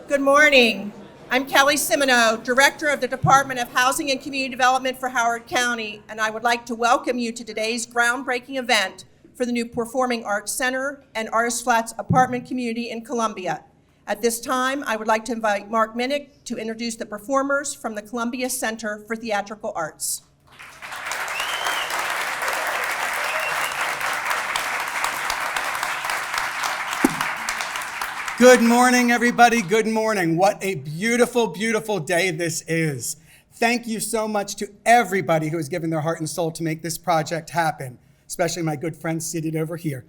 Good morning. I'm Kelly Simino, Director of the Department of Housing and Community Development for Howard County, and I would like to welcome you to today's groundbreaking event for the new Performing Arts Center and Artist Flats apartment community in Columbia. At this time, I would like to invite Mark Minnick to introduce the performers from the Columbia Center for Theatrical Arts. Good morning, everybody. Good morning. What a beautiful, beautiful day this is. Thank you so much to everybody who has given their heart and soul to make this project happen, especially my good friends seated over here.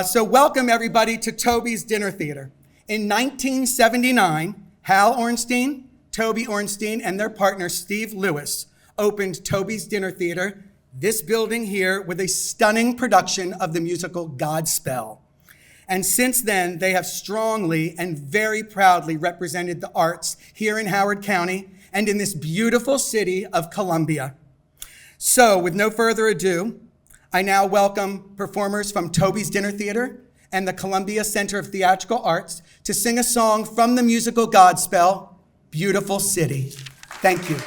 So welcome, everybody, to Toby's Dinner Theater. In 1979, Hal Ornstein, Toby Ornstein, and their partner, Steve Lewis, opened Toby's Dinner Theater, this building here, with a stunning production of the musical Godspell. And since then, they have strongly and very proudly represented the arts here in Howard County and in this beautiful city of Columbia. So, with no further ado, I now welcome performers from Toby's Dinner Theater and the Columbia Center of Theatrical Arts to sing a song from the musical Godspell, Beautiful City. Thank you.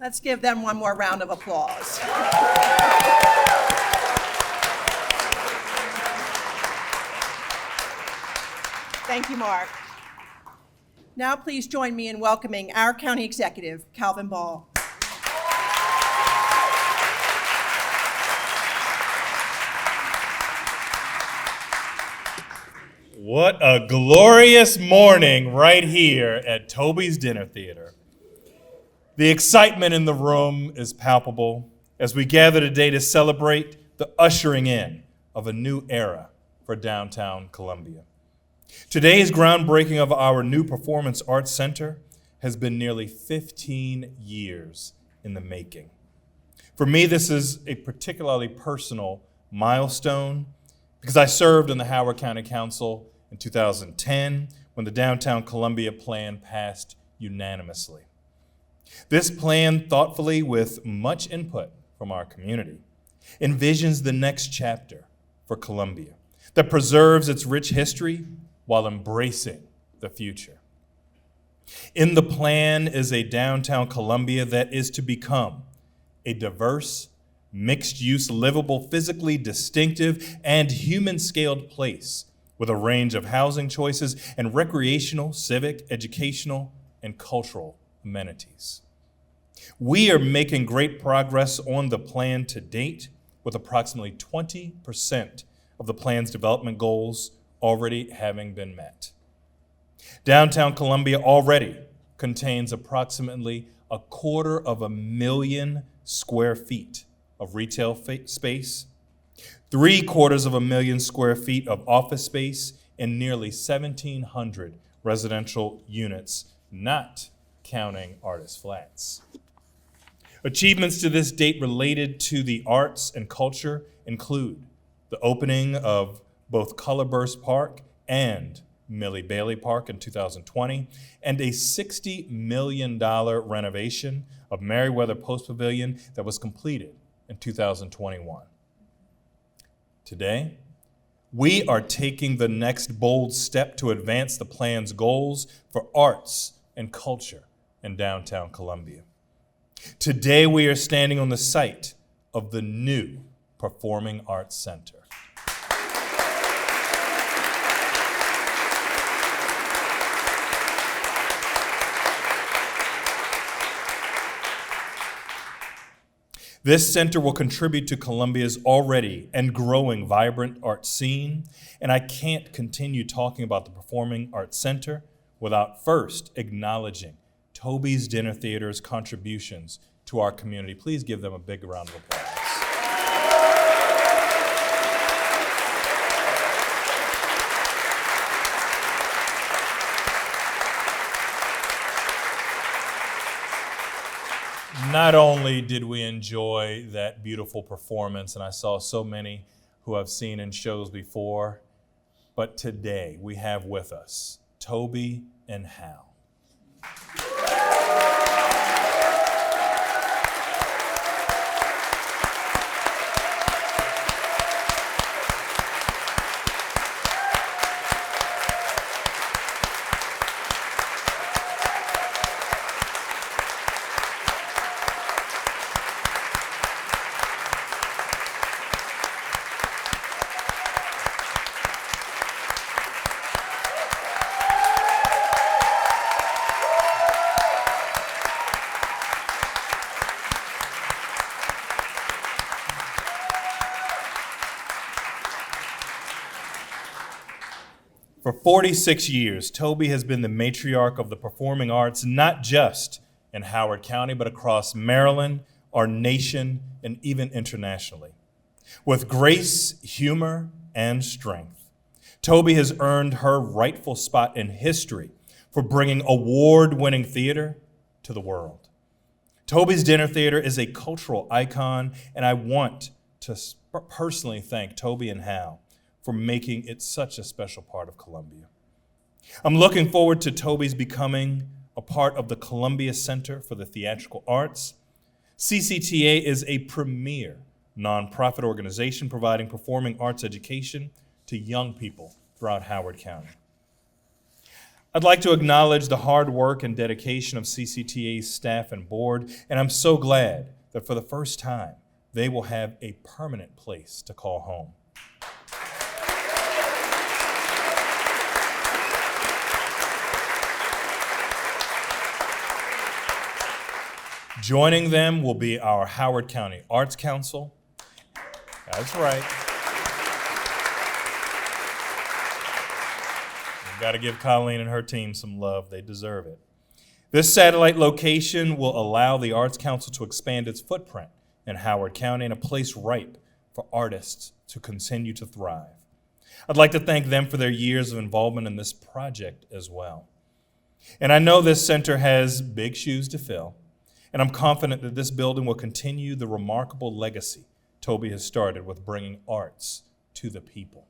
Let's give them one more round of applause. Thank you, Mark. Now please join me in welcoming our county executive, Calvin Ball. What a glorious morning right here at Toby's Dinner Theater. The excitement in the room is palpable as we gather today to celebrate the ushering in of a new era for downtown Columbia. Today's groundbreaking of our new Performance Arts Center has been nearly 15 years in the making. For me, this is a particularly personal milestone because I served in the Howard County Council in 2010 when the Downtown Columbia Plan passed unanimously. This plan, thoughtfully with much input from our community, envisions the next chapter for Columbia that preserves its rich history while embracing the future. In the plan is a downtown Columbia that is to become a diverse, mixed-use, livable, physically distinctive, and human-scaled place with a range of housing choices and recreational, civic, educational, and cultural amenities. We are making great progress on the plan to date, with approximately 20% of the plan's development goals already having been met. Downtown Columbia already contains approximately 250,000 square feet of retail space, 750,000 square feet of office space, and nearly 1,700 residential units, not counting artist flats. Achievements to this date related to the arts and culture include the opening of both Colorburst Park and Millie Bailey Park in 2020, and a $60 million renovation of Merriweather Post Pavilion that was completed in 2021. Today, we are taking the next bold step to advance the plan's goals for arts and culture in downtown Columbia. Today, we are standing on the site of the new Performing Arts Center. This center will contribute to Columbia's already and growing vibrant art scene, and I can't continue talking about the Performing Arts Center without first acknowledging Toby's Dinner Theater's contributions to our community. Please give them a big round of applause. Not only did we enjoy that beautiful performance, and I saw so many who I've seen in shows before, but today we have with us Toby and Hal. For 46 years, Toby has been the matriarch of the performing arts, not just in Howard County, but across Maryland, our nation, and even internationally. With grace, humor, and strength, Toby has earned her rightful spot in history for bringing award-winning theater to the world. Toby's Dinner Theater is a cultural icon, and I want to personally thank Toby and Hal for making it such a special part of Columbia. I'm looking forward to Toby's becoming a part of the Columbia Center for the Theatrical Arts. CCTA is a premier nonprofit organization providing performing arts education to young people throughout Howard County. I'd like to acknowledge the hard work and dedication of CCTA's staff and board, and I'm so glad that for the first time, they will have a permanent place to call home. Joining them will be our Howard County Arts Council. That's right. We've got to give Colleen and her team some love. They deserve it. This satellite location will allow the Arts Council to expand its footprint in Howard County in a place ripe for artists to continue to thrive. I'd like to thank them for their years of involvement in this project as well. And I know this center has big shoes to fill, and I'm confident that this building will continue the remarkable legacy Toby has started with bringing arts to the people.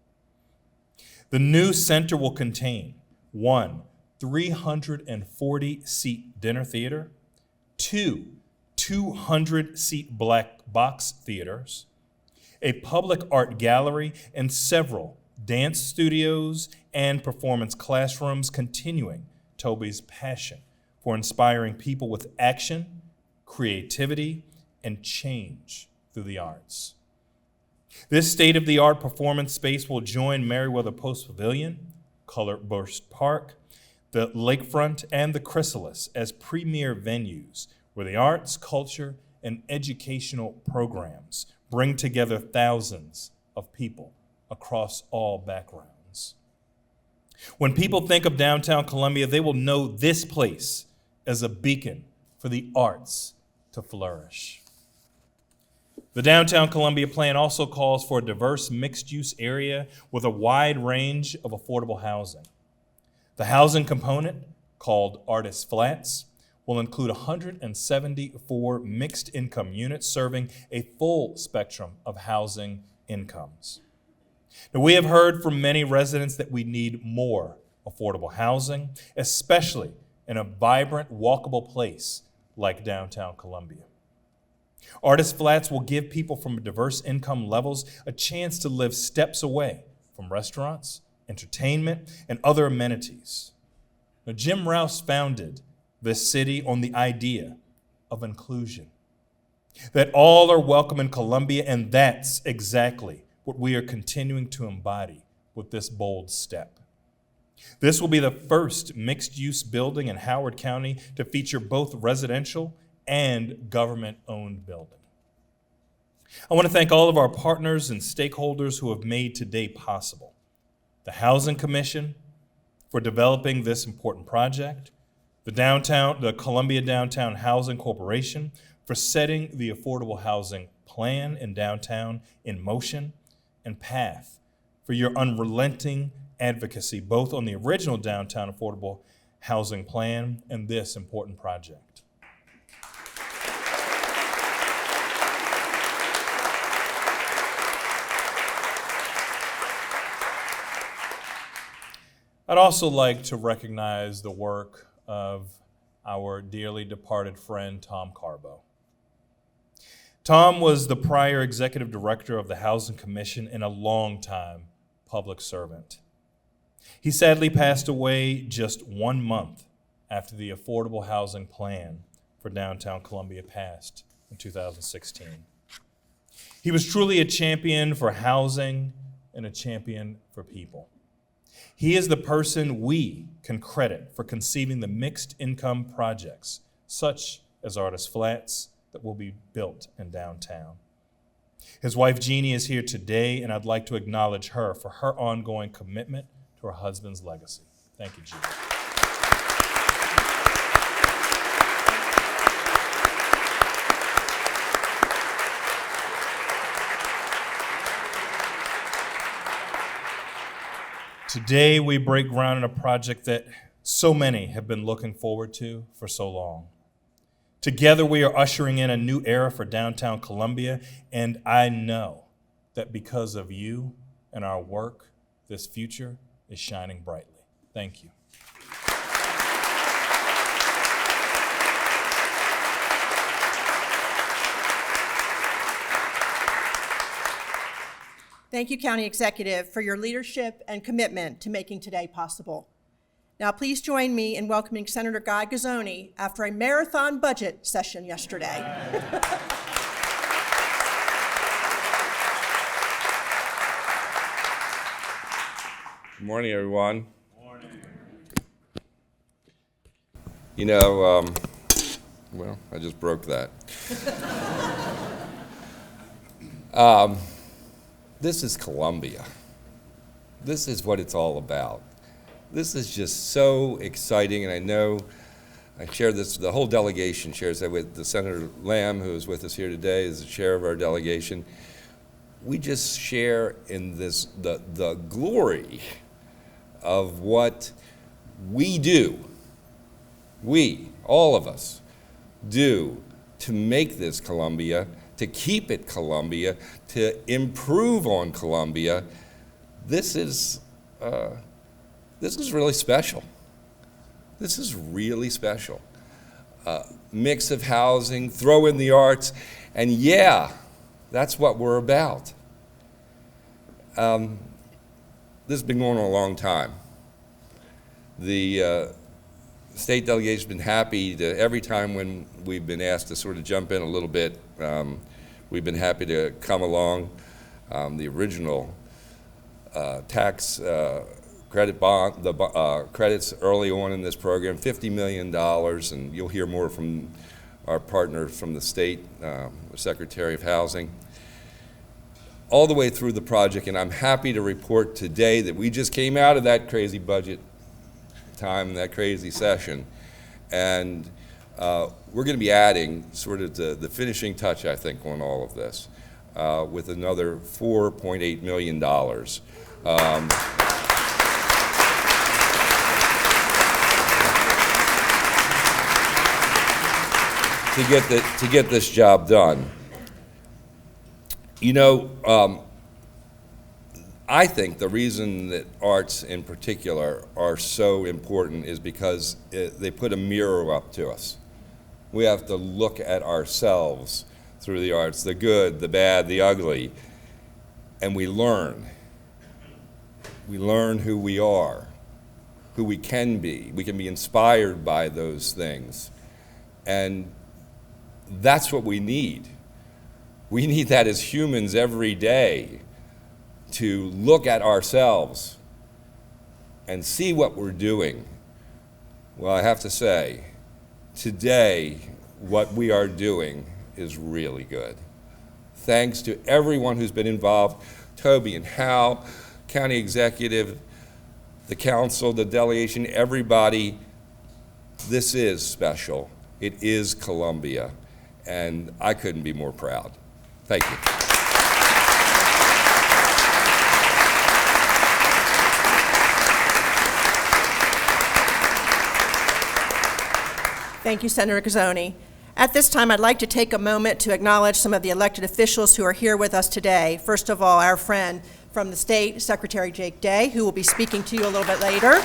The new center will contain 1 340-seat dinner theater, 2 200-seat black box theaters, a public art gallery, and several dance studios and performance classrooms, continuing Toby's passion for inspiring people with action, creativity, and change through the arts. This state-of-the-art performance space will join Meriwether Post Pavilion, Color Burst Park, the Lakefront, and the Chrysalis as premier venues where the arts, culture, and educational programs bring together thousands of people across all backgrounds. When people think of downtown Columbia, they will know this place as a beacon for the arts to flourish. The Downtown Columbia plan also calls for a diverse mixed-use area with a wide range of affordable housing. The housing component, called Artist Flats, will include 174 mixed-income units serving a full spectrum of housing incomes. Now, we have heard from many residents that we need more affordable housing, especially in a vibrant, walkable place like downtown Columbia. Artist Flats will give people from diverse income levels a chance to live steps away from restaurants, entertainment, and other amenities. Now, Jim Rouse founded this city on the idea of inclusion, that all are welcome in Columbia, and that's exactly what we are continuing to embody with this bold step. This will be the first mixed-use building in Howard County to feature both residential and government-owned building. I want to thank all of our partners and stakeholders who have made today possible. The Housing Commission for developing this important project, the Columbia Downtown Housing Corporation for setting the affordable housing plan in downtown in motion, and PATH for your unrelenting advocacy both on the original downtown affordable housing plan and this important project. I'd also like to recognize the work of our dearly departed friend, Tom Carbo. Tom was the prior executive director of the Housing Commission and a longtime public servant. He sadly passed away just 1 month after the affordable housing plan for downtown Columbia passed in 2016. He was truly a champion for housing and a champion for people. He is the person we can credit for conceiving the mixed income projects, such as Artist Flats, that will be built in downtown. His wife Jeannie is here today, and I'd like to acknowledge her for her ongoing commitment to her husband's legacy. Thank you, Jeannie. Today, we break ground in a project that so many have been looking forward to for so long. Together, we are ushering in a new era for downtown Columbia, and I know that because of you and our work, this future is shining brightly. Thank you. Thank you, County Executive, for your leadership and commitment to making today possible. Now, please join me in welcoming Senator Guy Gazzoni after a marathon budget session yesterday. Good morning, everyone. Morning. You know, well, I just broke that. This is Columbia. This is what it's all about. This is just so exciting, and I know I share this, the whole delegation shares that with the Senator Lamb, who is with us here today, is the chair of our delegation. We just share in this, the glory of what we do we, all of us, do to make this Columbia, to keep it Columbia, to improve on Columbia, this is really special. This is really special. Mix of housing, throw in the arts, and yeah, that's what we're about. This has been going on a long time. The state delegation's been happy to, every time when we've been asked to sort of jump in a little bit, we've been happy to come along. The original tax credit bond, the credits early on in this program, $50 million, and you'll hear more from our partner from the state, the Secretary of Housing, all the way through the project. And I'm happy to report today that we just came out of that crazy budget time, that crazy session, and we're going to be adding sort of the finishing touch, I think, on all of this with another $4.8 million. To get this job done. You know, I think the reason that arts in particular are so important is because they put a mirror up to us. We have to look at ourselves through the arts, the good, the bad, the ugly, and we learn. We learn who we are, who we can be. We can be inspired by those things. And that's what we need. We need that as humans every day, to look at ourselves and see what we're doing. Well, I have to say, today, what we are doing is really good. Thanks to everyone who's been involved, Toby and Hal, county executive, the council, the delegation, everybody. This is special. It is Columbia, and I couldn't be more proud. Thank you. Thank you, Senator Gazzoni. At this time, I'd like to take a moment to acknowledge some of the elected officials who are here with us today. First of all, our friend from the state, Secretary Jake Day, who will be speaking to you a little bit later.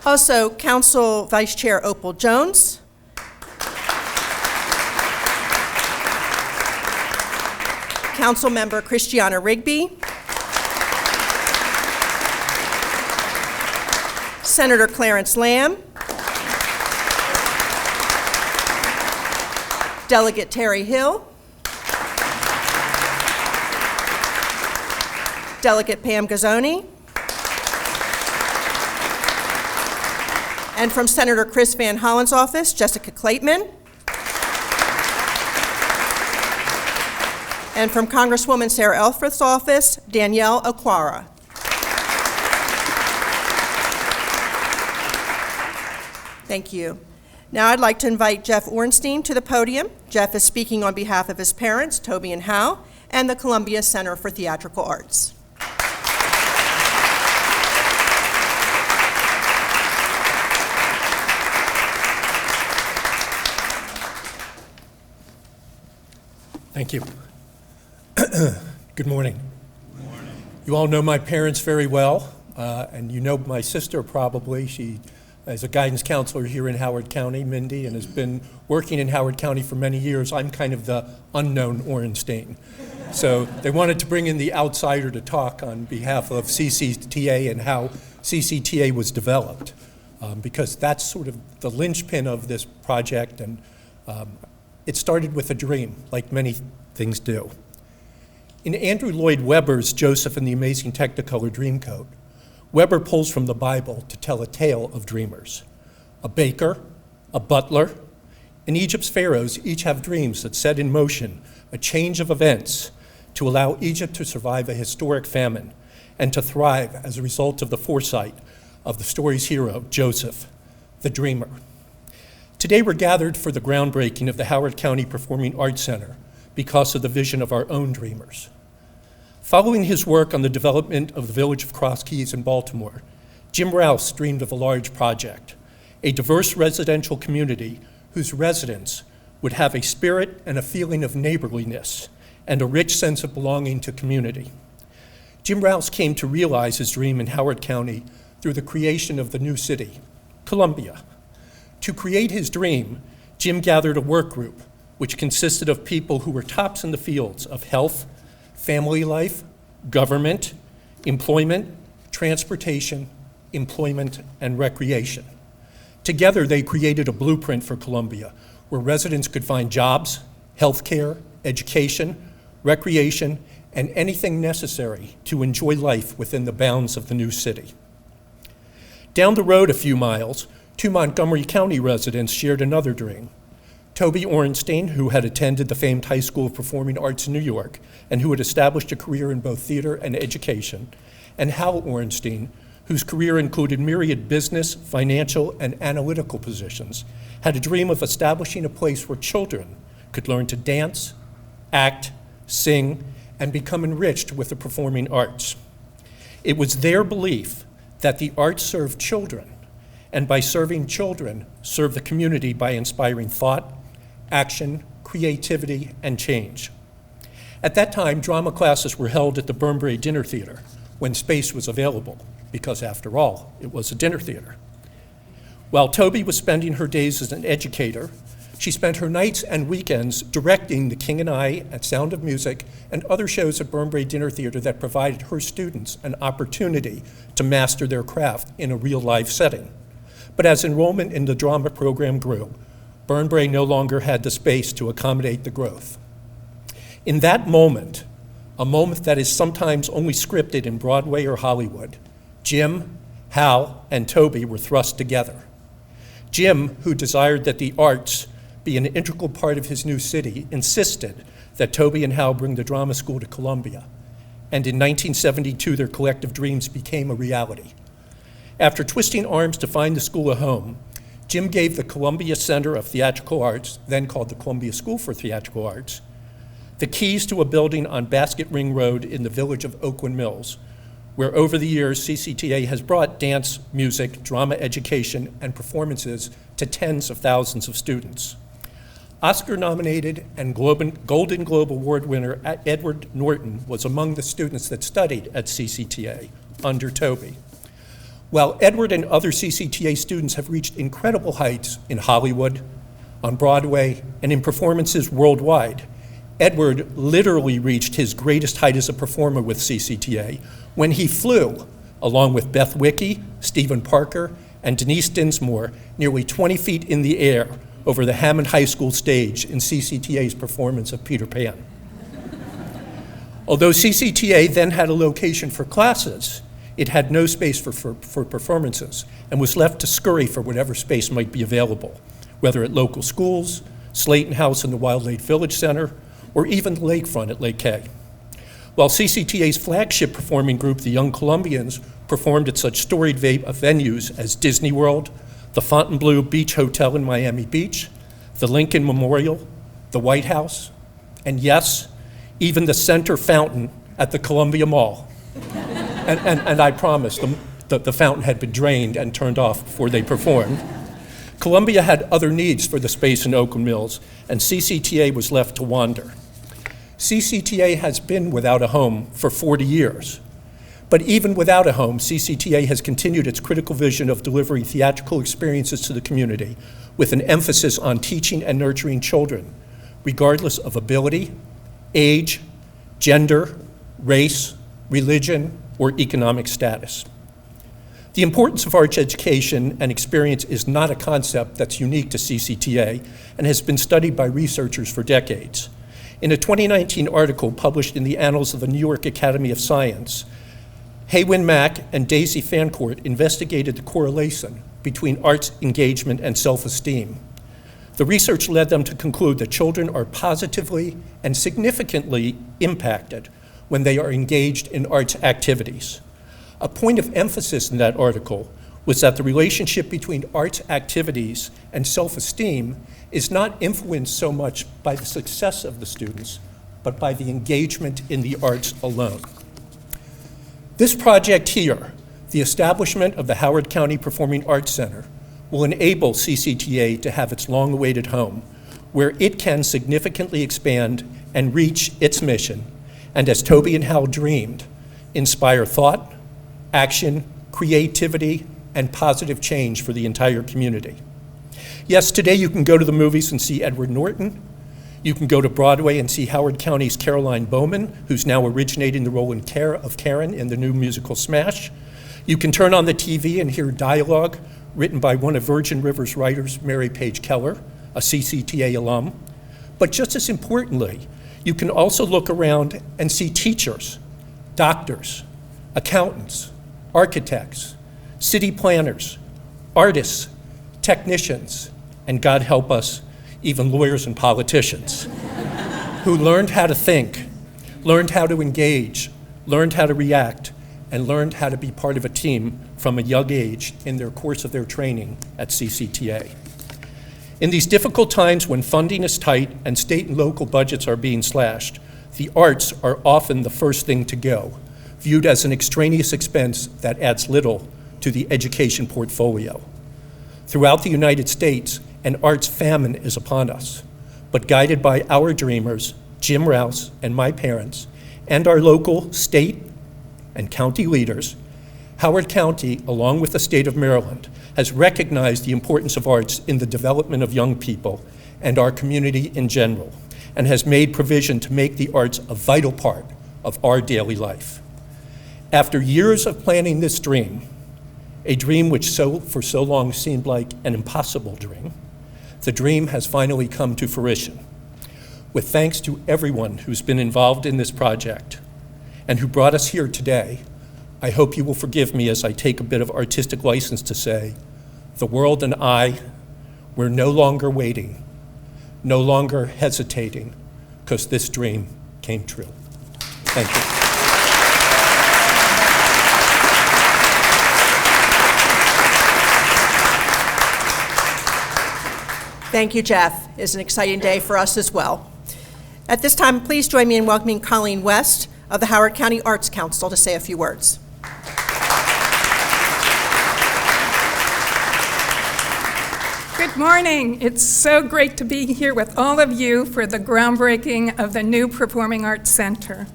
Also, Council Vice Chair Opal Jones. Council Member Christiana Rigby. Senator Clarence Lamb. Delegate Terry Hill. Delegate Pam Gazzoni. And from Senator Chris Van Hollen's office, Jessica Clayton. And from Congresswoman Sarah Elfreth's office, Danielle Okwara. Thank you. Now I'd like to invite Jeff Ornstein to the podium. Jeff is speaking on behalf of his parents, Toby and Hal, and the Columbia Center for Theatrical Arts. Thank you. Good morning. Good morning. You all know my parents very well, and you know my sister probably. She is a guidance counselor here in Howard County, Mindy, and has been working in Howard County for many years. I'm kind of the unknown Ornstein. So they wanted to bring in the outsider to talk on behalf of CCTA and how CCTA was developed, because that's sort of the linchpin of this project, and it started with a dream, like many things do. In Andrew Lloyd Webber's Joseph and the Amazing Technicolor Dreamcoat, Webber pulls from the Bible to tell a tale of dreamers. A baker, a butler, and Egypt's pharaohs each have dreams that set in motion a change of events to allow Egypt to survive a historic famine and to thrive as a result of the foresight of the story's hero, Joseph, the dreamer. Today we're gathered for the groundbreaking of the Howard County Performing Arts Center because of the vision of our own dreamers. Following his work on the development of the village of Cross Keys in Baltimore, Jim Rouse dreamed of a large project, a diverse residential community whose residents would have a spirit and a feeling of neighborliness and a rich sense of belonging to community. Jim Rouse came to realize his dream in Howard County through the creation of the new city, Columbia. To create his dream, Jim gathered a work group which consisted of people who were tops in the fields of health, family life, government, employment, transportation, employment, and recreation. Together, they created a blueprint for Columbia where residents could find jobs, health care, education, recreation, and anything necessary to enjoy life within the bounds of the new city. Down the road a few miles, two Montgomery County residents shared another dream. Toby Ornstein, who had attended the famed High School of Performing Arts in New York and who had established a career in both theater and education, and Hal Ornstein, whose career included myriad business, financial, and analytical positions, had a dream of establishing a place where children could learn to dance, act, sing, and become enriched with the performing arts. It was their belief that the arts served children, and by serving children, serve the community by inspiring thought, action, creativity, and change. At that time, drama classes were held at the Burnbury Dinner Theater when space was available, because after all, it was a dinner theater. While Toby was spending her days as an educator, she spent her nights and weekends directing The King and I at Sound of Music and other shows at Burnbury Dinner Theater that provided her students an opportunity to master their craft in a real life setting. But as enrollment in the drama program grew, Burnbury no longer had the space to accommodate the growth. In that moment, a moment that is sometimes only scripted in Broadway or Hollywood, Jim, Hal, and Toby were thrust together. Jim, who desired that the arts be an integral part of his new city, insisted that Toby and Hal bring the drama school to Columbia. And in 1972, their collective dreams became a reality. After twisting arms to find the school a home, Jim gave the Columbia Center of Theatrical Arts, then called the Columbia School for Theatrical Arts, the keys to a building on Basket Ring Road in the village of Oakland Mills, where over the years CCTA has brought dance, music, drama education, and performances to tens of thousands of students. Oscar-nominated and Golden Globe Award winner Edward Norton was among the students that studied at CCTA under Toby. While Edward and other CCTA students have reached incredible heights in Hollywood, on Broadway, and in performances worldwide, Edward literally reached his greatest height as a performer with CCTA when he flew, along with Beth Wickey, Stephen Parker, and Denise Dinsmore, nearly 20 feet in the air over the Hammond High School stage in CCTA's performance of Peter Pan. Although CCTA then had a location for classes, it had no space for performances and was left to scurry for whatever space might be available, whether at local schools, Slayton House in the Wild Lake Village Center, or even the lakefront at Lake K. While CCTA's flagship performing group, the Young Columbians, performed at such storied venues as Disney World, the Fontainebleau Beach Hotel in Miami Beach, the Lincoln Memorial, the White House, and yes, even the center fountain at the Columbia Mall. And I promise them that the fountain had been drained and turned off before they performed. Columbia had other needs for the space in Oakland Mills, and CCTA was left to wander. CCTA has been without a home for 40 years. But even without a home, CCTA has continued its critical vision of delivering theatrical experiences to the community with an emphasis on teaching and nurturing children, regardless of ability, age, gender, race, religion, or economic status. The importance of arts education and experience is not a concept that's unique to CCTA and has been studied by researchers for decades. In a 2019 article published in the Annals of the New York Academy of Science, Haywin Mack and Daisy Fancourt investigated the correlation between arts engagement and self-esteem. The research led them to conclude that children are positively and significantly impacted when they are engaged in arts activities. A point of emphasis in that article was that the relationship between arts activities and self-esteem is not influenced so much by the success of the students, but by the engagement in the arts alone. This project here, The establishment of the Howard County Performing Arts Center will enable CCTA to have its long-awaited home, where it can significantly expand and reach its mission, and as Toby and Hal dreamed, inspire thought, action, creativity, and positive change for the entire community. Yes, today you can go to the movies and see Edward Norton. You can go to Broadway and see Howard County's Caroline Bowman, who's now originating the role of Karen in the new musical Smash. You can turn on the TV and hear dialogue written by one of Virgin River's writers, Mary Page Keller, a CCTA alum. But just as importantly, you can also look around and see teachers, doctors, accountants, architects, city planners, artists, technicians, and God help us, even lawyers and politicians, who learned how to think, learned how to engage, learned how to react, and learned how to be part of a team from a young age in their course of their training at CCTA. In these difficult times when funding is tight and state and local budgets are being slashed, the arts are often the first thing to go, viewed as an extraneous expense that adds little to the education portfolio. Throughout the United States, an arts famine is upon us, but guided by our dreamers, Jim Rouse and my parents, and our local, state, and county leaders, Howard County, along with the state of Maryland, has recognized the importance of arts in the development of young people and our community in general, and has made provision to make the arts a vital part of our daily life. After years of planning this dream, a dream which for so long seemed like an impossible dream, the dream has finally come to fruition. With thanks to everyone who's been involved in this project and who brought us here today, I hope you will forgive me as I take a bit of artistic license to say, the world and I, we're no longer waiting, no longer hesitating, because this dream came true. Thank you. Thank you, Jeff. It's an exciting day for us as well. At this time, please join me in welcoming Colleen West of the Howard County Arts Council to say a few words. Good morning. It's so great to be here with all of you for the groundbreaking of the new Performing Arts Center.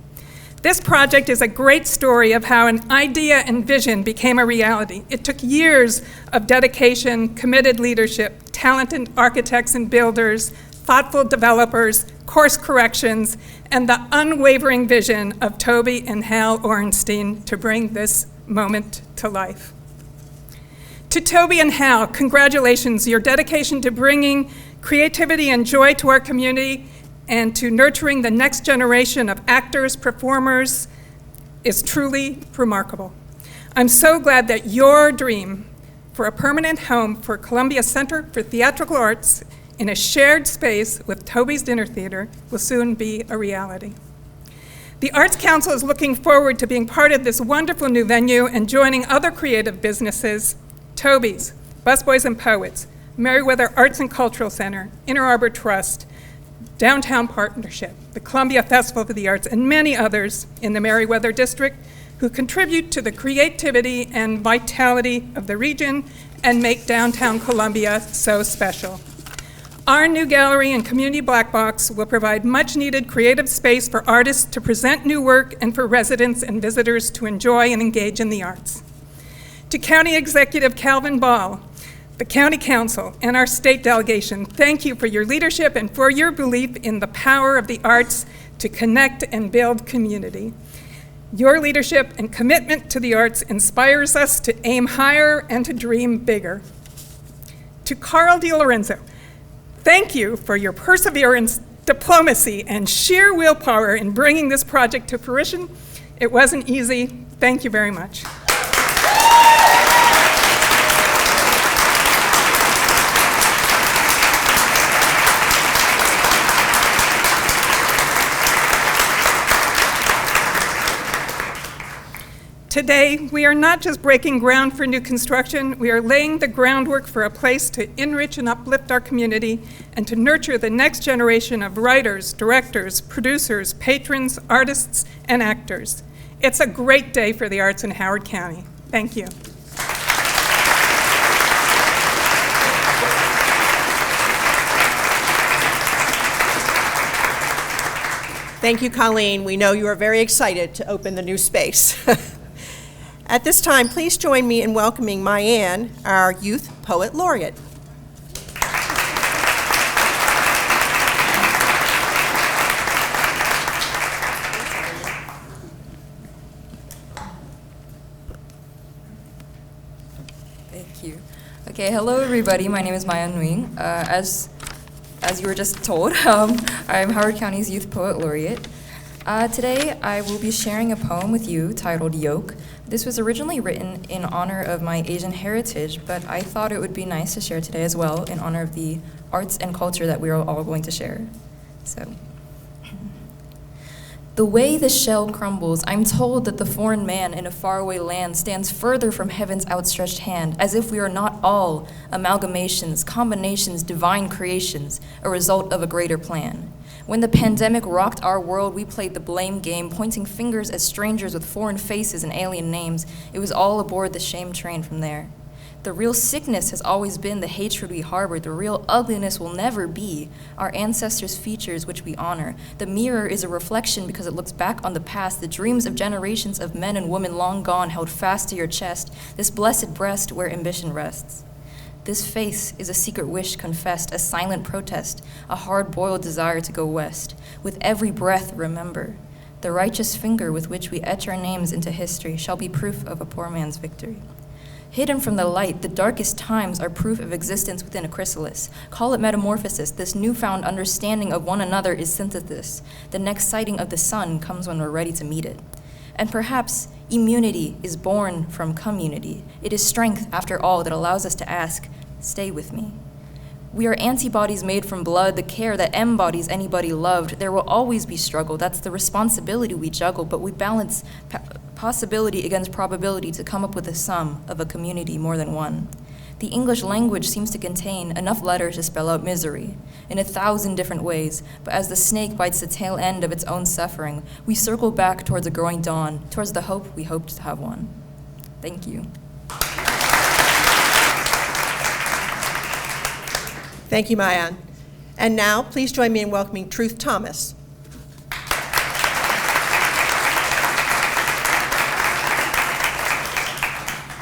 This project is a great story of how an idea and vision became a reality. It took years of dedication, committed leadership, talented architects and builders, thoughtful developers, course corrections, and the unwavering vision of Toby and Hal Orenstein to bring this moment to life. To Toby and Hal, congratulations. Your dedication to bringing creativity and joy to our community and to nurturing the next generation of actors, performers, is truly remarkable. I'm so glad that your dream for a permanent home for Columbia Center for Theatrical Arts in a shared space with Toby's Dinner Theater will soon be a reality. The Arts Council is looking forward to being part of this wonderful new venue and joining other creative businesses, Toby's, Busboys and Poets, Meriwether Arts and Cultural Center, Inner Arbor Trust, Downtown Partnership, the Columbia Festival for the Arts, and many others in the Meriwether District who contribute to the creativity and vitality of the region and make downtown Columbia so special. Our new gallery and community black box will provide much needed creative space for artists to present new work and for residents and visitors to enjoy and engage in the arts. To County Executive Calvin Ball, the County Council, and our state delegation, thank you for your leadership and for your belief in the power of the arts to connect and build community. Your leadership and commitment to the arts inspires us to aim higher and to dream bigger. To Carl DiLorenzo, thank you for your perseverance, diplomacy, and sheer willpower in bringing this project to fruition. It wasn't easy. Thank you very much. Today, we are not just breaking ground for new construction, we are laying the groundwork for a place to enrich and uplift our community and to nurture the next generation of writers, directors, producers, patrons, artists, and actors. It's a great day for the arts in Howard County. Thank you. Thank you, Colleen. We know you are very excited to open the new space. At this time, please join me in welcoming Mayanne, our Youth Poet Laureate. Thank you. Okay, hello everybody. My name is Maya Nguyen. As you were just told, I'm Howard County's Youth Poet Laureate. Today I will be sharing a poem with you titled Yoke. This was originally written in honor of my Asian heritage, but I thought it would be nice to share today as well in honor of the arts and culture that we are all going to share. So. The way the shell crumbles, I'm told that the foreign man in a faraway land stands further from heaven's outstretched hand, as if we are not all amalgamations, combinations, divine creations, a result of a greater plan. When the pandemic rocked our world, we played the blame game, pointing fingers at strangers with foreign faces and alien names. It was all aboard the shame train from there. The real sickness has always been the hatred we harbor. The real ugliness will never be our ancestors' features which we honor. The mirror is a reflection because it looks back on the past, the dreams of generations of men and women long gone held fast to your chest, this blessed breast where ambition rests. This face is a secret wish confessed, a silent protest, a hard-boiled desire to go west. With every breath, remember, the righteous finger with which we etch our names into history shall be proof of a poor man's victory. Hidden from the light, the darkest times are proof of existence within a chrysalis. Call it metamorphosis. This newfound understanding of one another is synthesis. The next sighting of the sun comes when we're ready to meet it. And perhaps immunity is born from community. It is strength, after all, that allows us to ask, stay with me. We are antibodies made from blood, the care that embodies anybody loved. There will always be struggle. That's the responsibility we juggle, but we balance possibility against probability to come up with a sum of a community more than one. The English language seems to contain enough letters to spell out misery in 1,000 different ways, but as the snake bites the tail end of its own suffering, we circle back towards a growing dawn, towards the hope we hoped to have won. Thank you. Thank you, Mayanne. And now, please join me in welcoming Truth Thomas.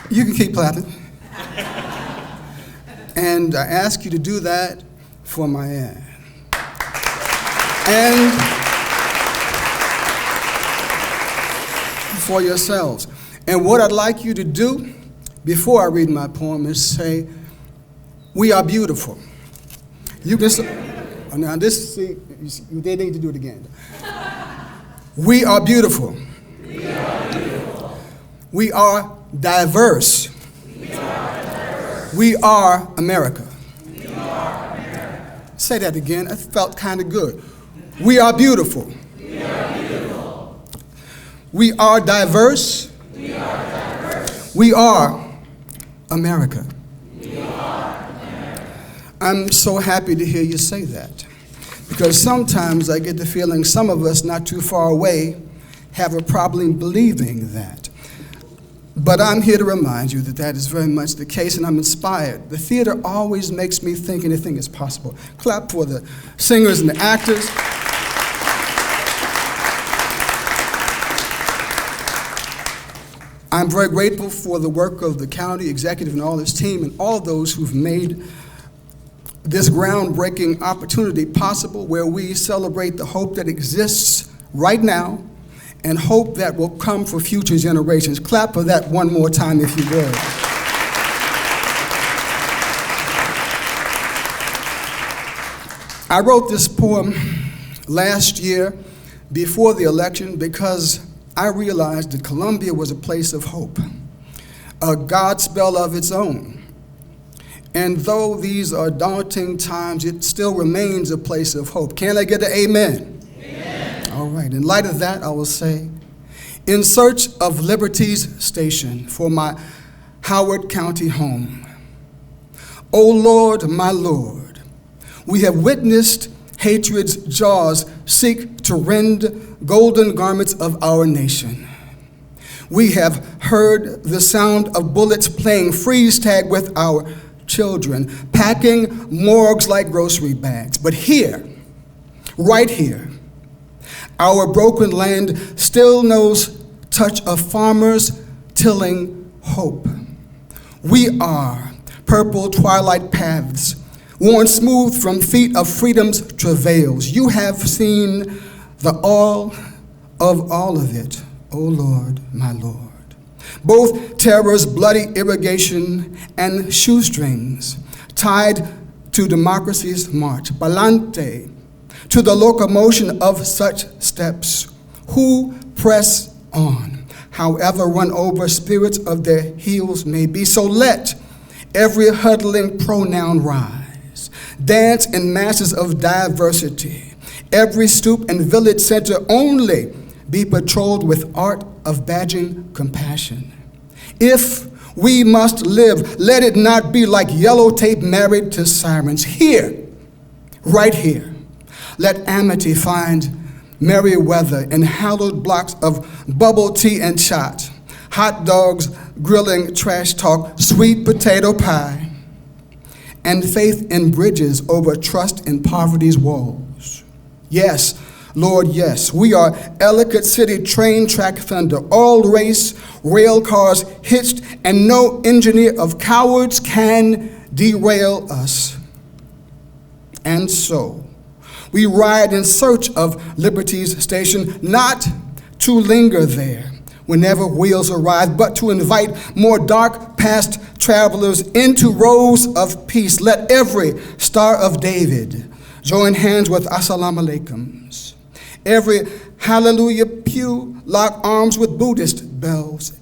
You can keep clapping. And I ask you to do that for Mayanne. And for yourselves. And what I'd like you to do before I read my poem is say, we are beautiful. You can say, oh, now this, see, they need to do it again. We are beautiful. We are beautiful. We are diverse. We are diverse. We are America. We are America. Say that again. It felt kind of good. We are beautiful. We are beautiful. We are diverse. We are diverse. We are America. We are America. I'm so happy to hear you say that, because sometimes I get the feeling some of us not too far away have a problem believing that. But I'm here to remind you that that is very much the case, and I'm inspired. The theater always makes me think anything is possible. Clap for the singers and the actors. I'm very grateful for the work of the county executive and all his team and all those who've made this groundbreaking opportunity possible, where we celebrate the hope that exists right now and hope that will come for future generations. Clap for that one more time if you will. I wrote this poem last year before the election because I realized that Columbia was a place of hope, a Godspell of its own. And though these are daunting times, it still remains a place of hope. Can I get an amen? Amen. All right, in light of that, I will say, in search of liberty's station for my Howard County home. O Lord, my Lord, we have witnessed hatred's jaws seek to rend golden garments of our nation. We have heard the sound of bullets playing freeze tag with our children, packing morgues like grocery bags. But here, right here, our broken land still knows touch of farmers tilling hope. We are purple twilight paths, worn smooth from feet of freedom's travails. You have seen the all of all of it, O Lord, my Lord. Both terror's bloody irrigation and shoestrings tied to democracy's march, Palante, to the locomotion of such steps, who press on, however run over spirits of their heels may be. So let every huddling pronoun rise, dance in masses of diversity, every stoop and village center only be patrolled with art of badging compassion. If we must live, let it not be like yellow tape married to sirens. Here, right here, let amity find merry weather in hallowed blocks of bubble tea and shot, hot dogs, grilling, trash talk, sweet potato pie, and faith in bridges over trust in poverty's walls. Yes, Lord, yes, we are Ellicott City train track thunder, all race, rail cars hitched, and no engineer of cowards can derail us. And so, we ride in search of liberty's station, not to linger there whenever wheels arrive, but to invite more dark past travelers into rows of peace. Let every Star of David join hands with Assalamu Alaikums. Every Hallelujah pew lock arms with Buddhist bells.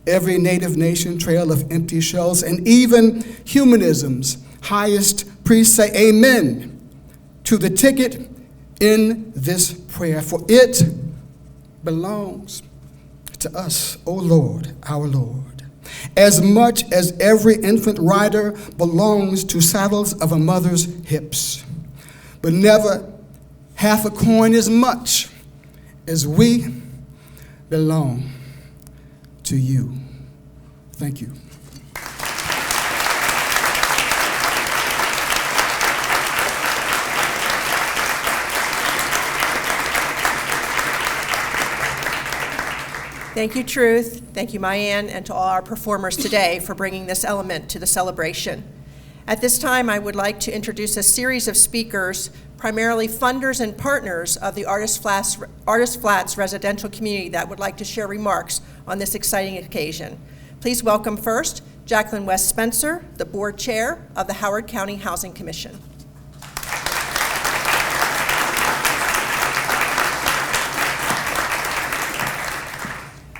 Every native nation trail of empty shells, and even humanism's highest priests say amen to the ticket in this prayer, for it belongs to us, O Lord, our Lord, as much as every infant rider belongs to saddles of a mother's hips. But never half a coin as much as we belong to you. Thank you. Thank you, Truth. Thank you, Mayanne, and to all our performers today for bringing this element to the celebration. At this time, I would like to introduce a series of speakers, primarily funders and partners of the Artist Flats residential community that would like to share remarks on this exciting occasion. Please welcome first Jacqueline West Spencer, the board chair of the Howard County Housing Commission.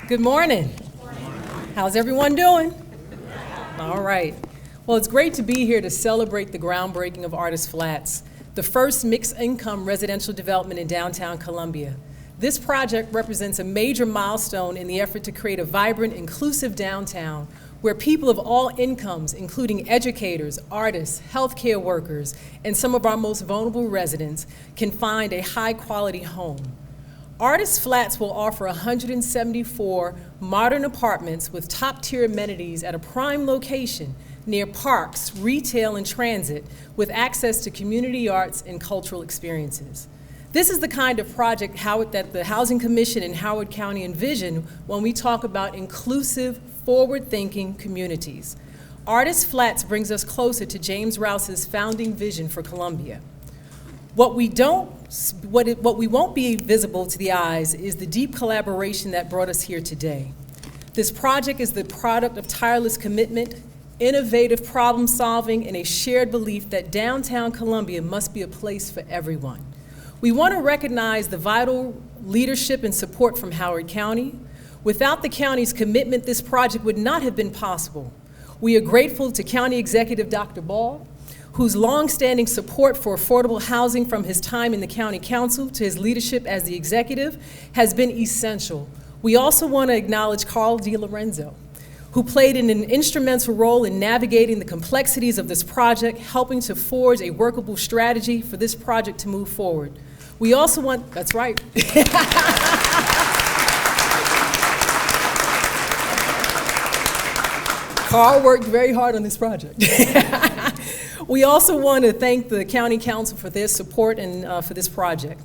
Good morning. How's everyone doing? All right. Well, it's great to be here to celebrate the groundbreaking of Artist Flats, the first mixed-income residential development in downtown Columbia. This project represents a major milestone in the effort to create a vibrant, inclusive downtown where people of all incomes, including educators, artists, healthcare workers, and some of our most vulnerable residents, can find a high-quality home. Artist Flats will offer 174 modern apartments with top-tier amenities at a prime location near parks, retail, and transit, with access to community arts and cultural experiences. This is the kind of project that the Housing Commission and Howard County envision when we talk about inclusive, forward-thinking communities. Artist Flats brings us closer to James Rouse's founding vision for Columbia. What we won't be visible to the eyes is the deep collaboration that brought us here today. This project is the product of tireless commitment, innovative problem solving, and a shared belief that downtown Columbia must be a place for everyone. We want to recognize the vital leadership and support from Howard County. Without the county's commitment, this project would not have been possible. We are grateful to County Executive Dr. Ball, whose longstanding support for affordable housing from his time in the County Council to his leadership as the executive has been essential. We also want to acknowledge Carl DiLorenzo, who played an instrumental role in navigating the complexities of this project, helping to forge a workable strategy for this project to move forward. We also want, that's right. Carl worked very hard on this project. We also want to thank the County Council for their support and for this project.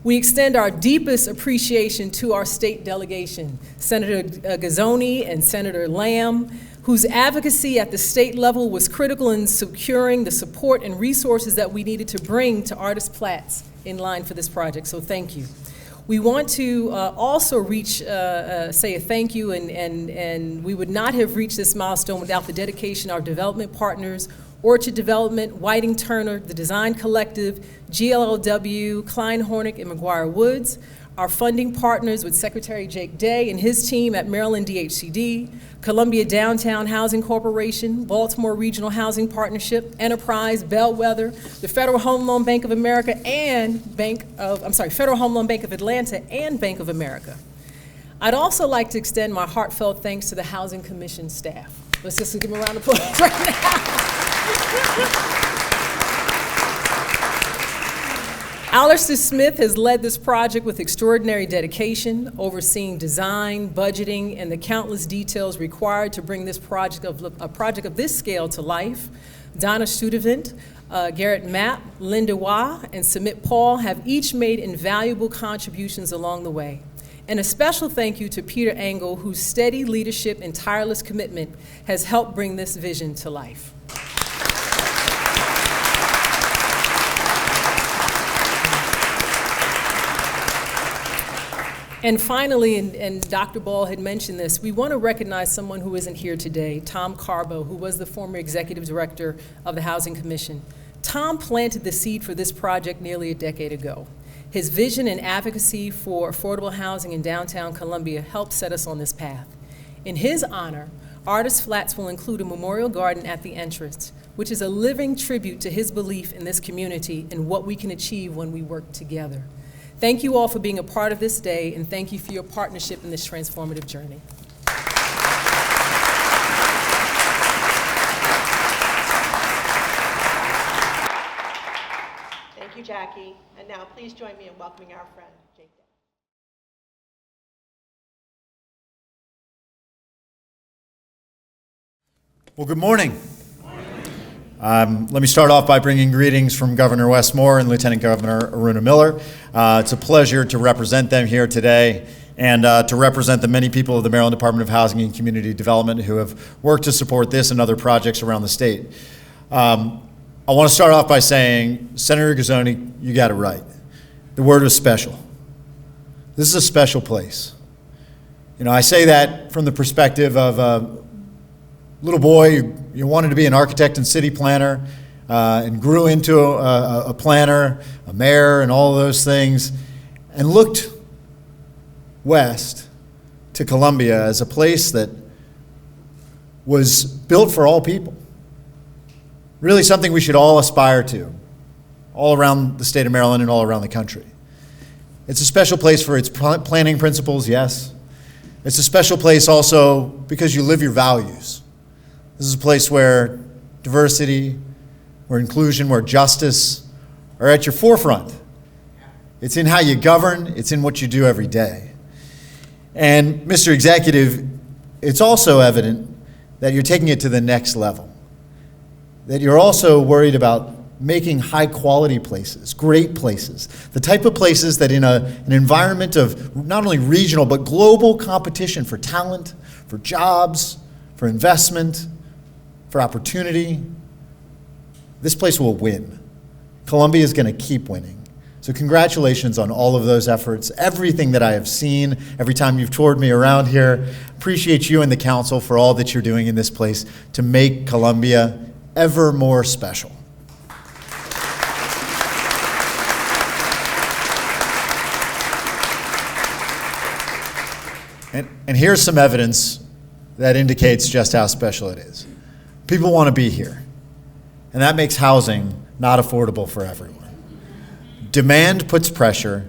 We extend our deepest appreciation to our state delegation, Senator Gazzoni and Senator Lamb, whose advocacy at the state level was critical in securing the support and resources that we needed to bring to Artist Flats in line for this project, so thank you. We want to also say a thank you, and we would not have reached this milestone without the dedication of our development partners, Orchard Development, Whiting Turner, the Design Collective, GLLW, Klein Hornick, and McGuire Woods, our funding partners with Secretary Jake Day and his team at Maryland DHCD, Columbia Downtown Housing Corporation, Baltimore Regional Housing Partnership, Enterprise, Bellwether, the Federal Home Loan Bank of America and Federal Home Loan Bank of Atlanta and Bank of America. I'd also like to extend my heartfelt thanks to the Housing Commission staff. Let's just give them a round of applause right now. Alistair Smith has led this project with extraordinary dedication, overseeing design, budgeting, and the countless details required to bring this project of this scale to life. Donna Studevant, Garrett Mapp, Linda Wah, and Sumit Paul have each made invaluable contributions along the way. And a special thank you to Peter Engel, whose steady leadership and tireless commitment has helped bring this vision to life. And finally, and Dr. Ball had mentioned this, we want to recognize someone who isn't here today, Tom Carbo, who was the former executive director of the Housing Commission. Tom planted the seed for this project nearly a decade ago. His vision and advocacy for affordable housing in downtown Columbia helped set us on this path. In his honor, Artist Flats will include a memorial garden at the entrance, which is a living tribute to his belief in this community and what we can achieve when we work together. Thank you all for being a part of this day, and thank you for your partnership in this transformative journey. Thank you, Jackie. And now please join me in welcoming our friend, Jake Day. Well, good morning. Let me start off by bringing greetings from Governor Wes Moore and Lieutenant Governor Aruna Miller. It's a pleasure to represent them here today and to represent the many people of the Maryland Department of Housing and Community Development who have worked to support this and other projects around the state. I want to start off by saying, Senator Gazzoni, you got it right. The word was special. This is a special place. You know, I say that from the perspective of a little boy. You wanted to be an architect and city planner and grew into a planner, a mayor, and all of those things, and looked west to Columbia as a place that was built for all people. Really something we should all aspire to, all around the state of Maryland and all around the country. It's a special place for its planning principles, yes. It's a special place also because you live your values. This is a place where diversity, where inclusion, where justice are at your forefront. It's in how you govern, it's in what you do every day. And Mr. Executive, it's also evident that you're taking it to the next level. That you're also worried about making high quality places, great places, the type of places that in an environment of not only regional but global competition for talent, for jobs, for investment, for opportunity, this place will win. Columbia is going to keep winning. So congratulations on all of those efforts, everything that I have seen, every time you've toured me around here. Appreciate you and the council for all that you're doing in this place to make Columbia ever more special. And here's some evidence that indicates just how special it is. People want to be here, and that makes housing not affordable for everyone. Demand puts pressure,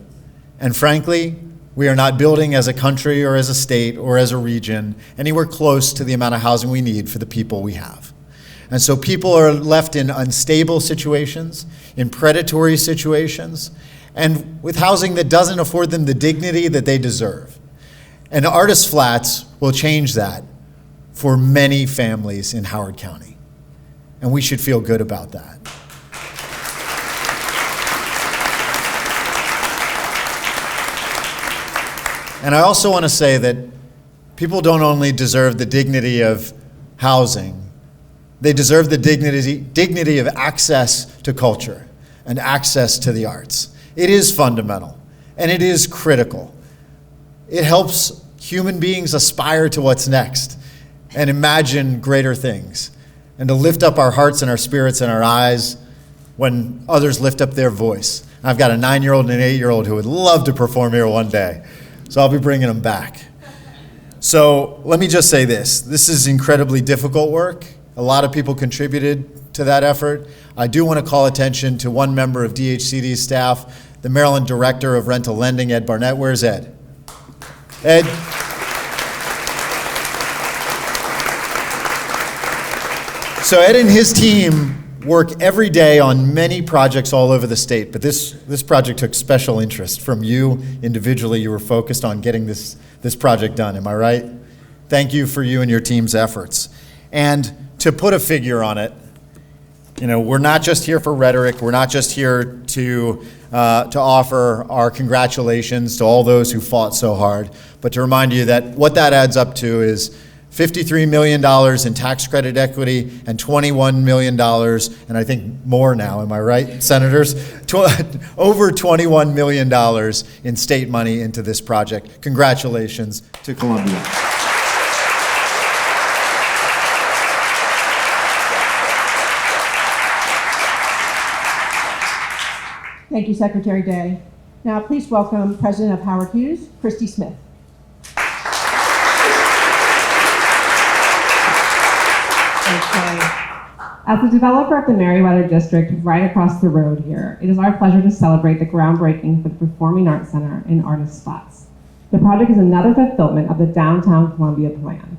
and frankly, we are not building as a country or as a state or as a region anywhere close to the amount of housing we need for the people we have. And so people are left in unstable situations, in predatory situations, and with housing that doesn't afford them the dignity that they deserve. And Artist Flats will change that for many families in Howard County. And we should feel good about that. And I also want to say that people don't only deserve the dignity of housing, they deserve the dignity of access to culture and access to the arts. It is fundamental and it is critical. It helps human beings aspire to what's next and imagine greater things, and to lift up our hearts and our spirits and our eyes when others lift up their voice. I've got a 9-year-old and an 8-year-old who would love to perform here one day, so I'll be bringing them back. So let me just say this. This is incredibly difficult work. A lot of people contributed to that effort. I do want to call attention to one member of DHCD's staff, the Maryland Director of Rental Lending, Ed Barnett. Where's Ed? Ed. So Ed and his team work every day on many projects all over the state, but this project took special interest from you individually. You were focused on getting this project done, am I right? Thank you for you and your team's efforts. And to put a figure on it, we're not just here for rhetoric. We're not just here to offer our congratulations to all those who fought so hard, but to remind you that what that adds up to is $53 million in tax credit equity and $21 million, and I think more now, am I right, Senators? Over $21 million in state money into this project. Congratulations to Columbia. Thank you, Secretary Day. Now, please welcome President of Howard Hughes, Christy Smith. As the developer of the Merriweather District right across the road here, it is our pleasure to celebrate the groundbreaking for the Performing Arts Center in Artist Flats. The project is another fulfillment of the Downtown Columbia plan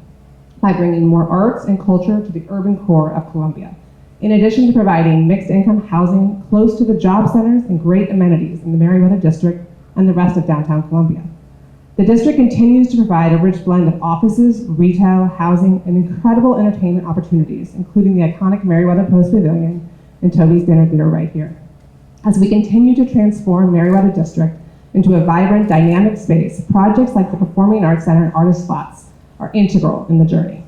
by bringing more arts and culture to the urban core of Columbia, in addition to providing mixed-income housing close to the job centers and great amenities in the Merriweather District and the rest of downtown Columbia. The district continues to provide a rich blend of offices, retail, housing, and incredible entertainment opportunities, including the iconic Merriweather Post Pavilion and Toby's Dinner Theater right here. As we continue to transform Merriweather District into a vibrant, dynamic space, projects like the Performing Arts Center and Artist Flats are integral in the journey.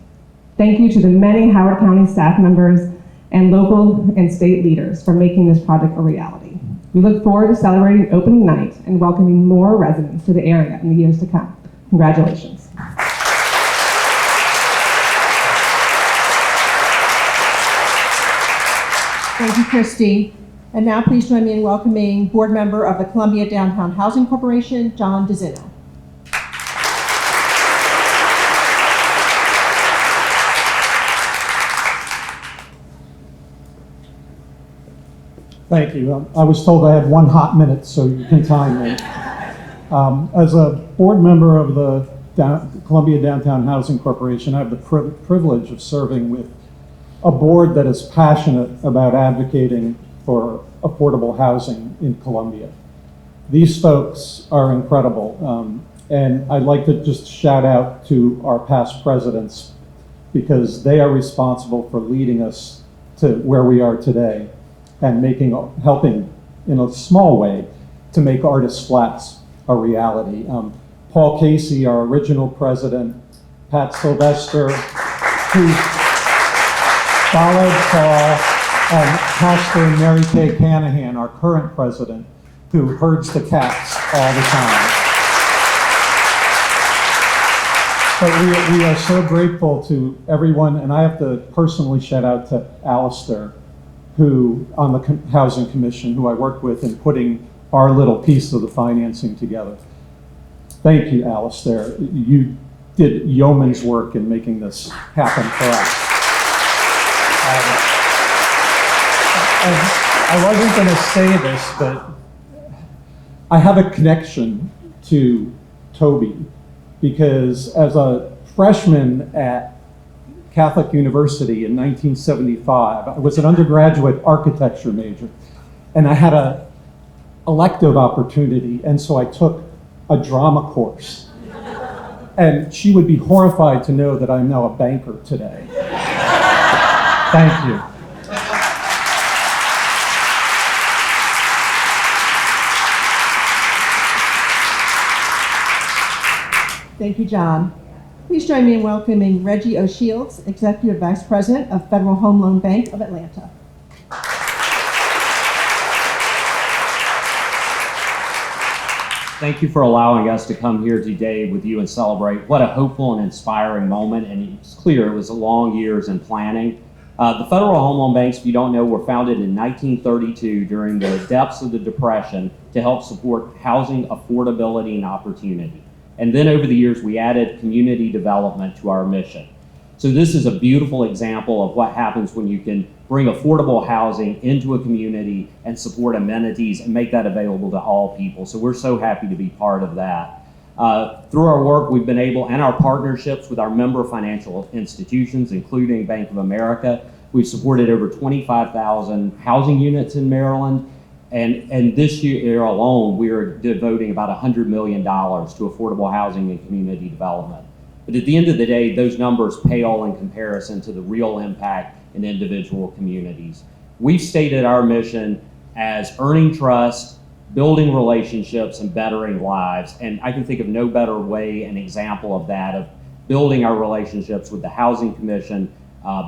Thank you to the many Howard County staff members and local and state leaders for making this project a reality. We look forward to celebrating opening night and welcoming more residents to the area in the years to come. Congratulations. Thank you, Christy. And now please join me in welcoming board member of the Columbia Downtown Housing Corporation, John DeZino. Thank you. I was told I had 1 hot minute, so you can time me. As a board member of the Columbia Downtown Housing Corporation, I have the privilege of serving with a board that is passionate about advocating for affordable housing in Columbia. These folks are incredible, and I'd like to just shout out to our past presidents because they are responsible for leading us to where we are today and helping in a small way to make Artist Flats a reality. Paul Casey, our original president, Pat Sylvester, who followed Paul, and Pastor Mary Kay Canahan, our current president, who herds the cats all the time. But we are so grateful to everyone, and I have to personally shout out to Alistair, who on the Housing Commission, who I worked with in putting our little piece of the financing together. Thank you, Alistair. You did yeoman's work in making this happen for us. I wasn't going to say this, but I have a connection to Toby because as a freshman at Catholic University in 1975, I was an undergraduate architecture major, and I had an elective opportunity, and so I took a drama course. And she would be horrified to know that I'm now a banker today. Thank you. Thank you, John. Please join me in welcoming Reggie O'Shields, Executive Vice President of Federal Home Loan Bank of Atlanta. Thank you for allowing us to come here today with you and celebrate. What a hopeful and inspiring moment, and it's clear it was long years in planning. The Federal Home Loan Banks, if you don't know, were founded in 1932 during the depths of the Depression to help support housing affordability and opportunity. And then over the years, we added community development to our mission. So this is a beautiful example of what happens when you can bring affordable housing into a community and support amenities and make that available to all people. So we're so happy to be part of that. Through our work, we've been able, and our partnerships with our member financial institutions, including Bank of America, we've supported over 25,000 housing units in Maryland. And this year alone, we are devoting about $100 million to affordable housing and community development. But at the end of the day, those numbers pale in comparison to the real impact in individual communities. We've stated our mission as earning trust, building relationships, and bettering lives. And I can think of no better way, an example of that, of building our relationships with the Housing Commission,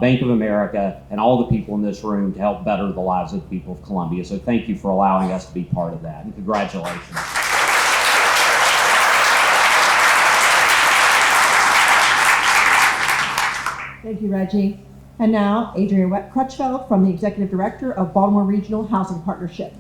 Bank of America, and all the people in this room to help better the lives of the people of Columbia. So thank you for allowing us to be part of that, and congratulations. Thank you, Reggie. And now, Adrian Crutchfeld from the Executive Director of Baltimore Regional Housing Partnership.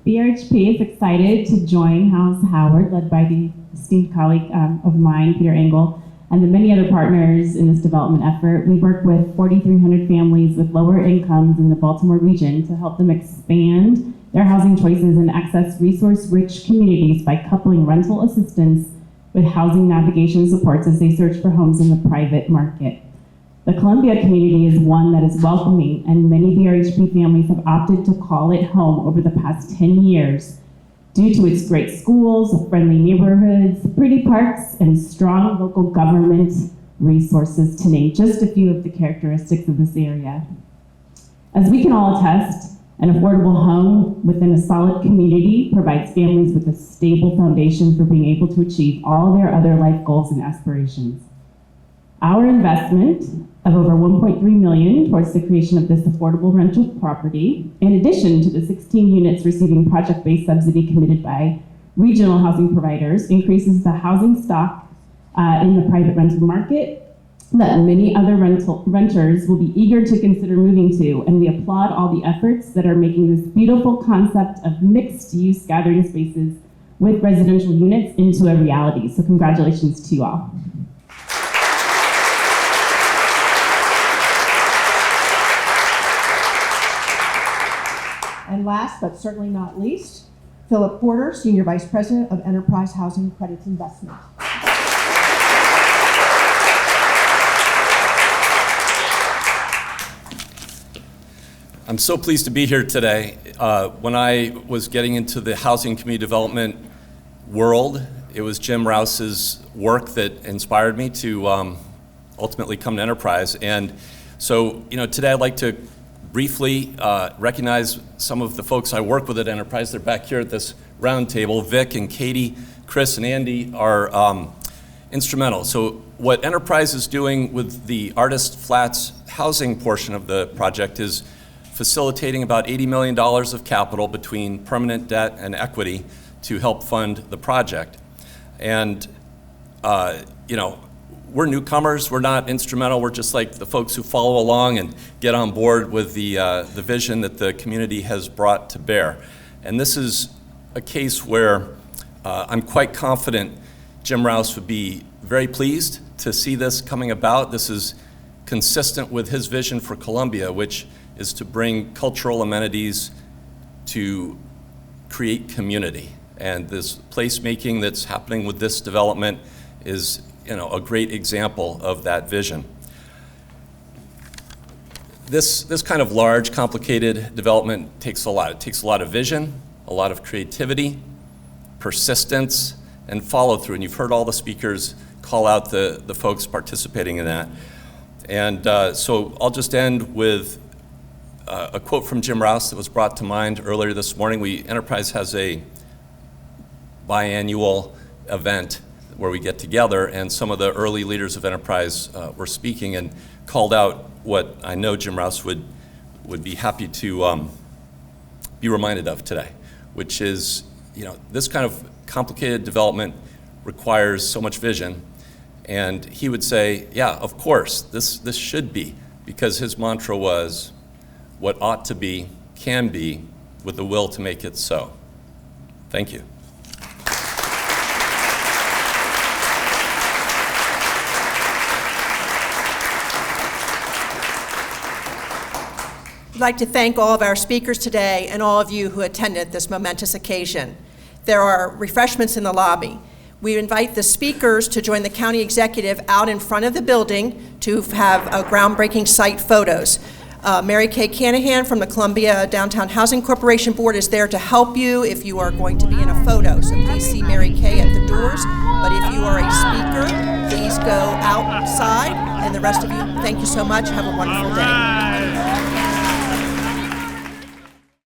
BRHP is excited to join House Howard, led by the esteemed colleague of mine, Peter Engel, and the many other partners in this development effort. We work with 4,300 families with lower incomes in the Baltimore region to help them expand their housing choices and access resource-rich communities by coupling rental assistance with housing navigation supports as they search for homes in the private market. The Columbia community is one that is welcoming, and many BRHP families have opted to call it home over the past 10 years due to its great schools, friendly neighborhoods, pretty parks, and strong local government resources, to name just a few of the characteristics of this area. As we can all attest, an affordable home within a solid community provides families with a stable foundation for being able to achieve all their other life goals and aspirations. Our investment of over $1.3 million towards the creation of this affordable rental property, in addition to the 16 units receiving project-based subsidy committed by regional housing providers, increases the housing stock in the private rental market that many other renters will be eager to consider moving to, and we applaud all the efforts that are making this beautiful concept of mixed-use gathering spaces with residential units into a reality. So congratulations to you all. And last, but certainly not least, Philip Porter, Senior Vice President of Enterprise Housing Credit Investment. I'm so pleased to be here today. When I was getting into the housing community development world, it was Jim Rouse's work that inspired me to ultimately come to Enterprise. And so, today I'd like to briefly recognize some of the folks I work with at Enterprise. They're back here at this round table. Vic and Katie, Chris and Andy are instrumental. So what Enterprise is doing with the Artist Flats housing portion of the project is facilitating about $80 million of capital between permanent debt and equity to help fund the project. And, we're newcomers, we're not instrumental, we're just like the folks who follow along and get on board with the vision that the community has brought to bear. And this is a case where I'm quite confident Jim Rouse would be very pleased to see this coming about. This is consistent with his vision for Columbia, which is to bring cultural amenities to create community. And this placemaking that's happening with this development is a great example of that vision. this kind of large, complicated development takes a lot. It takes a lot of vision, a lot of creativity, persistence, and follow through. And you've heard all the speakers call out the folks participating in that. And so I'll just end with a quote from Jim Rouse that was brought to mind earlier this morning. Enterprise has a biannual event where we get together, and some of the early leaders of Enterprise were speaking and called out what I know Jim Rouse would be happy to be reminded of today, which is, this kind of complicated development requires so much vision. And he would say, yeah, of course, this should be, because his mantra was, what ought to be can be with the will to make it so. Thank you. I'd like to thank all of our speakers today and all of you who attended this momentous occasion. There are refreshments in the lobby. We invite the speakers to join the county executive out in front of the building to have groundbreaking site photos. Mary Kay Canahan from the Columbia Downtown Housing Corporation Board is there to help you if you are going to be in a photo. So please see Mary Kay at the doors. But if you are a speaker, please go outside. And the rest of you, thank you so much. Have a wonderful day.